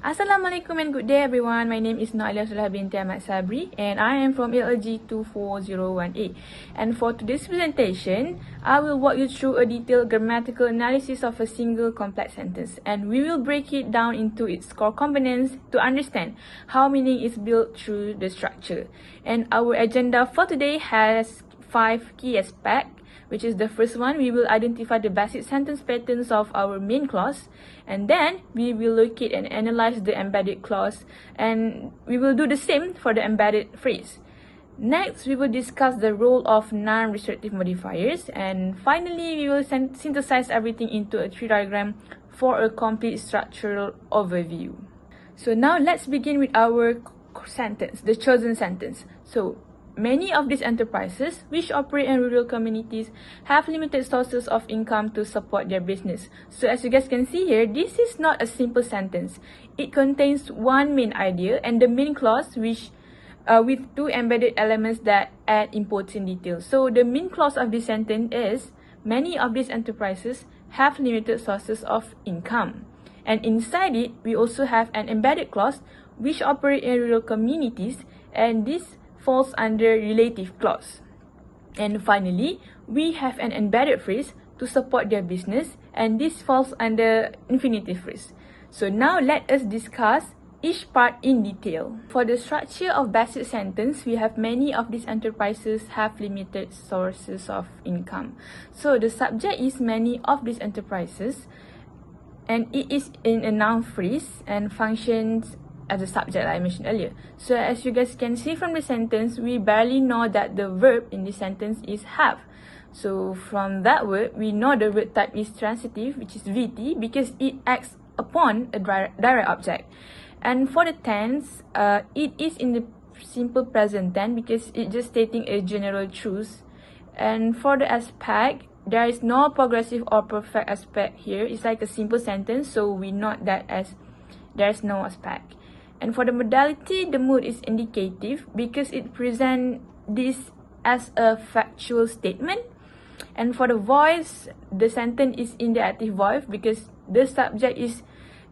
Assalamualaikum and good day everyone. My name is Aleeya Solehah binti AHMAD SABRI and I am from LG 24018. And for today's presentation, I will walk you through a detailed grammatical analysis of a single complex sentence, and we will break it down into its core components to understand how meaning is built through the structure. And our agenda for today has 5 key aspects, which is the first one, we will identify the basic sentence patterns of our main clause, and then we will locate and analyze the embedded clause, and we will do the same for the embedded phrase. Next, we will discuss the role of non-restrictive modifiers, and finally, we will synthesize everything into a tree diagram for a complete structural overview. So now let's begin with our sentence, the chosen sentence. So, many of these enterprises, which operate in rural communities, have limited sources of income to support their business. So as you guys can see here, this is not a simple sentence. It contains one main idea and the main clause which with two embedded elements that add important details. So the main clause of this sentence is, many of these enterprises have limited sources of income. And inside it, we also have an embedded clause which operate in rural communities, and this falls under relative clause. And finally, we have an embedded phrase to support their business, and this falls under infinitive phrase. So now let us discuss each part in detail. For the structure of basic sentence, we have many of these enterprises have limited sources of income. So the subject is many of these enterprises, and it is in a noun phrase and functions as a subject like I mentioned earlier. So as you guys can see from the sentence, we barely know that the verb in this sentence is have. So from that word, we know the verb type is transitive, which is VT, because it acts upon a direct object. And for the tense, it is in the simple present tense because it's just stating a general truth. And for the aspect, there is no progressive or perfect aspect here. It's like a simple sentence, so we note that as there's no aspect. And for the modality, the mood is indicative because it presents this as a factual statement. And for the voice, the sentence is in the active voice because the subject is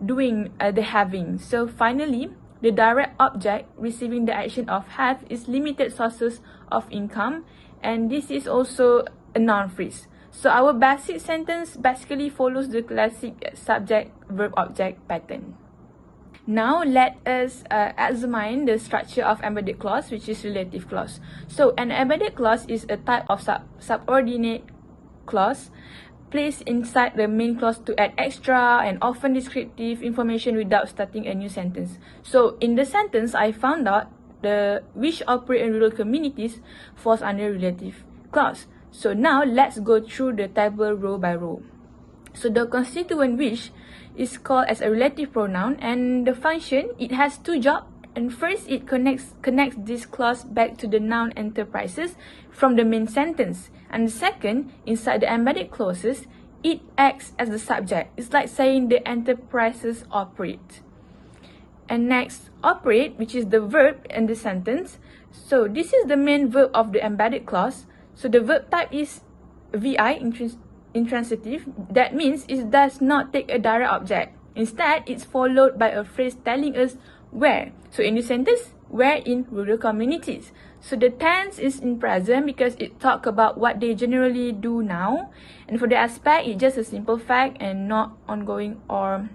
doing the having. So finally, the direct object receiving the action of have is limited sources of income, and this is also a noun phrase. So our basic sentence basically follows the classic subject-verb-object pattern. Now, let us examine the structure of embedded clause, which is relative clause. So, an embedded clause is a type of subordinate clause placed inside the main clause to add extra and often descriptive information without starting a new sentence. So, in the sentence, I found out the which operate in rural communities falls under relative clause. So, now let's go through the table row by row. So, the constituent which is called as a relative pronoun, and the function, it has two jobs. And first, it connects this clause back to the noun enterprises from the main sentence. And the second, inside the embedded clauses, it acts as the subject. It's like saying the enterprises operate. And next, operate, which is the verb in the sentence. So this is the main verb of the embedded clause. So the verb type is VI, intransitive. That means it does not take a direct object. Instead, it's followed by a phrase telling us where. So in this sentence, where in rural communities. So the tense is in present because it talks about what they generally do now. And for the aspect, it's just a simple fact and not ongoing or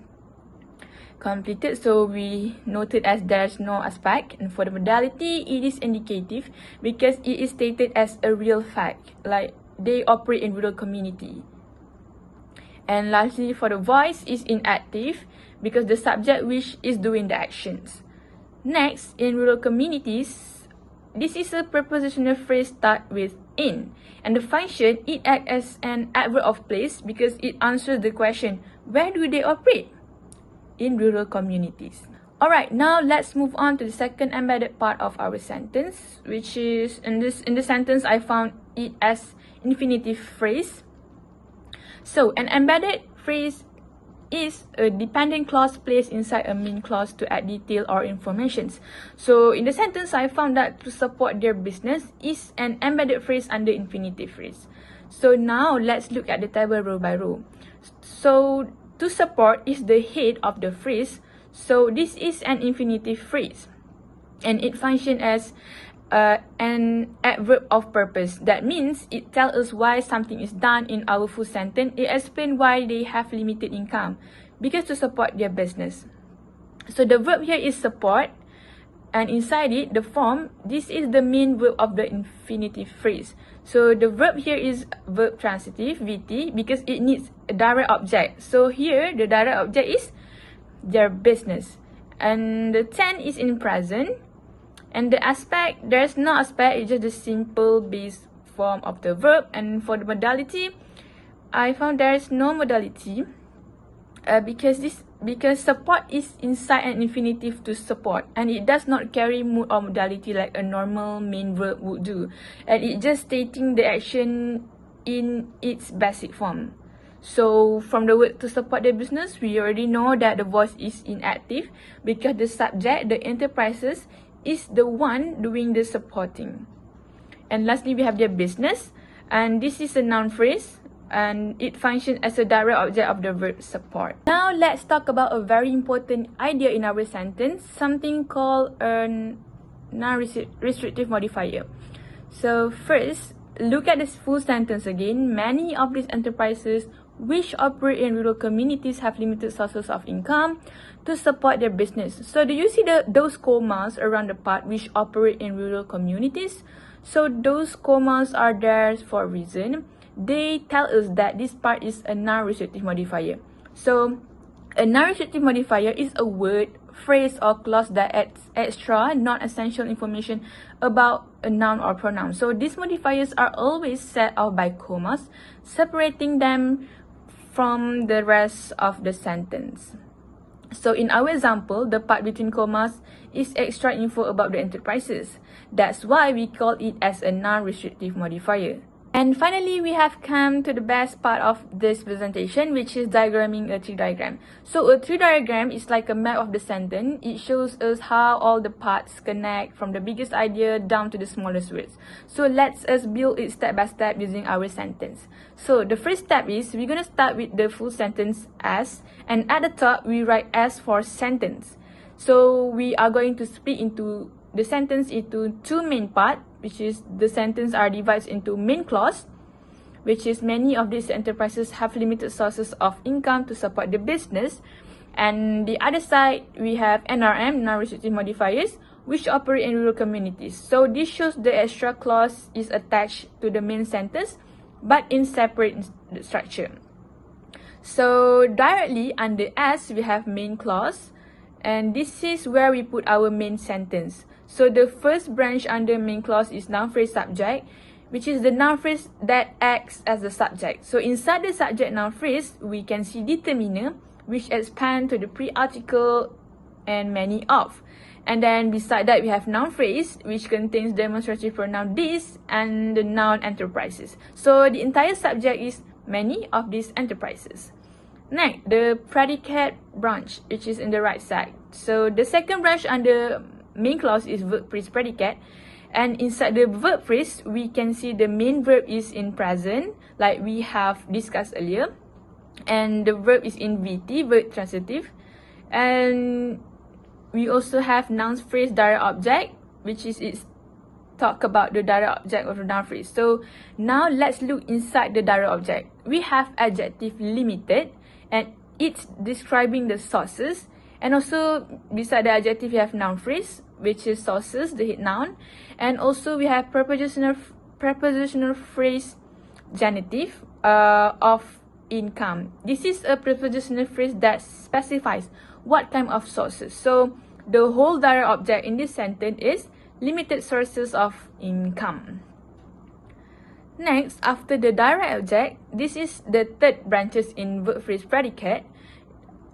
completed. So we noted as there's no aspect. And for the modality, it is indicative because it is stated as a real fact, like they operate in rural community. And lastly, for the voice is inactive because the subject which is doing the actions. Next, in rural communities, this is a prepositional phrase start with in. And the function, it acts as an adverb of place because it answers the question, where do they operate? In rural communities. Alright, now let's move on to the second embedded part of our sentence, which is, in the sentence, I found it as infinitive phrase. So, an embedded phrase is a dependent clause placed inside a main clause to add detail or informations. So, in the sentence, I found that to support their business is an embedded phrase under infinitive phrase. So, now let's look at the table row by row. So, to support is the head of the phrase. So this is an infinitive phrase, and it functions as an adverb of purpose. That means it tells us why something is done. In our full sentence, it explains why they have limited income, because to support their business. So the verb here is support, and inside it, the form, this is the main verb of the infinitive phrase. So the verb here is verb transitive, VT, because it needs a direct object. So here, the direct object is their business. And the tense is in present. And the aspect, there's no aspect, it's just the simple base form of the verb. And for the modality, I found there's no modality because support is inside an infinitive to support, and it does not carry mood or modality like a normal main verb would do, and it's just stating the action in its basic form. So from the word to support the business, we already know that the voice is inactive because the subject, the enterprises, is the one doing the supporting. And lastly, we have their business, and this is a noun phrase, and it functions as a direct object of the verb support. Now let's talk about a very important idea in our sentence, something called a non-restrictive modifier. So first, look at this full sentence again. Many of these enterprises which operate in rural communities have limited sources of income to support their business. So do you see those commas around the part which operate in rural communities? So those commas are there for a reason. They tell us that this part is a non-restrictive modifier. So a non-restrictive modifier is a word, phrase or clause that adds extra, non-essential information about a noun or pronoun. So these modifiers are always set off by commas, separating them from the rest of the sentence. So in our example, the part between commas is extra info about the enterprises. That's why we call it as a non-restrictive modifier. And finally, we have come to the best part of this presentation, which is diagramming a tree diagram. So a tree diagram is like a map of the sentence. It shows us how all the parts connect from the biggest idea down to the smallest words. So let's us build it step by step using our sentence. So the first step is we're going to start with the full sentence as, and at the top we write S for sentence. So we are going to split into the sentence into two main parts, which is the sentence are divided into main clause, which is many of these enterprises have limited sources of income to support the business. And the other side, we have NRM, non-restrictive modifiers, which operate in rural communities. So this shows the extra clause is attached to the main sentence, but in separate structure. So directly under S, we have main clause, and this is where we put our main sentence. So the first branch under main clause is noun phrase subject, which is the noun phrase that acts as the subject. So inside the subject noun phrase, we can see determiner, which expands to the pre-article and many of. And then beside that, we have noun phrase, which contains demonstrative pronoun this and the noun enterprises. So the entire subject is many of these enterprises. Next, the predicate branch, which is in the right side. So the second branch under main clause is verb phrase predicate, and inside the verb phrase we can see the main verb is in present, like we have discussed earlier, and the verb is in VT, verb transitive, and we also have noun phrase direct object, which is it's talk about the direct object of the noun phrase. So now let's look inside the direct object. We have adjective limited, and it's describing the sources. And also, beside the adjective, we have noun phrase, which is sources, the head noun. And also, we have prepositional phrase genitive of income. This is a prepositional phrase that specifies what kind of sources. So, the whole direct object in this sentence is limited sources of income. Next, after the direct object, this is the third branches in verb phrase predicate.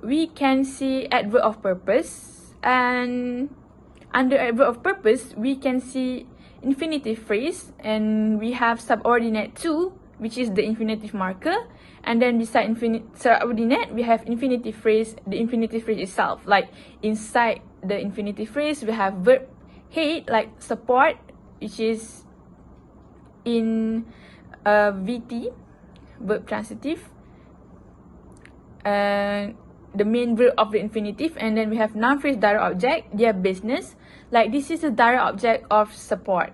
We can see adverb of purpose, and under adverb of purpose, we can see infinitive phrase, and we have subordinate to, which is the infinitive marker, and then beside subordinate, we have infinitive phrase, the infinitive phrase itself. Like inside the infinitive phrase, we have verb head, like support, which is in VT, verb transitive, and the main verb of the infinitive, and then we have noun phrase direct object, their business. Like this is the direct object of support.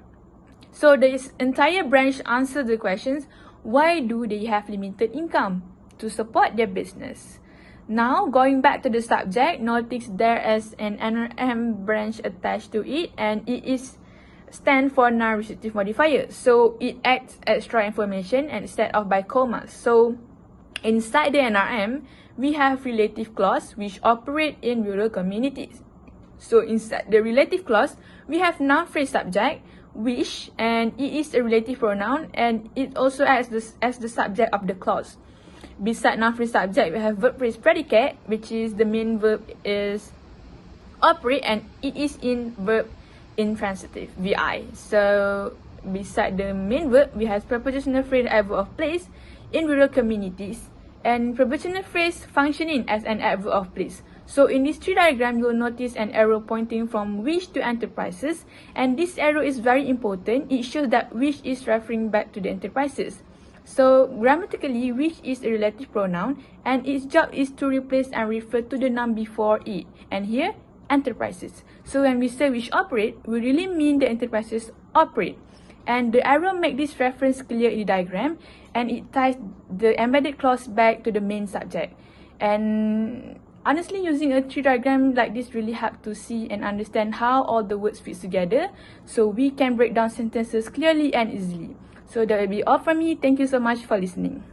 So this entire branch answers the questions, why do they have limited income? To support their business. Now, going back to the subject, notice there is an NRM branch attached to it, and it is stand for non-recitative modifier. So it adds extra information and instead of by commas. So inside the NRM, we have relative clause which operate in rural communities. So inside the relative clause, we have noun phrase subject, which, and it is a relative pronoun, and it also acts as the subject of the clause. Beside noun phrase subject, we have verb phrase predicate, which is the main verb is operate, and it is in verb intransitive, VI. So beside the main verb, we have prepositional phrase adverb of place in rural communities, and prepositional phrase functioning as an adverb of place. So in this tree diagram, you will notice an arrow pointing from which to enterprises, and this arrow is very important. It shows that which is referring back to the enterprises. So grammatically, which is a relative pronoun, and its job is to replace and refer to the noun before it, and here enterprises. So when we say which operate, we really mean the enterprises operate. And the arrow make this reference clear in the diagram, and it ties the embedded clause back to the main subject. And honestly, using a tree diagram like this really helps to see and understand how all the words fit together, so we can break down sentences clearly and easily. So that will be all from me. Thank you so much for listening.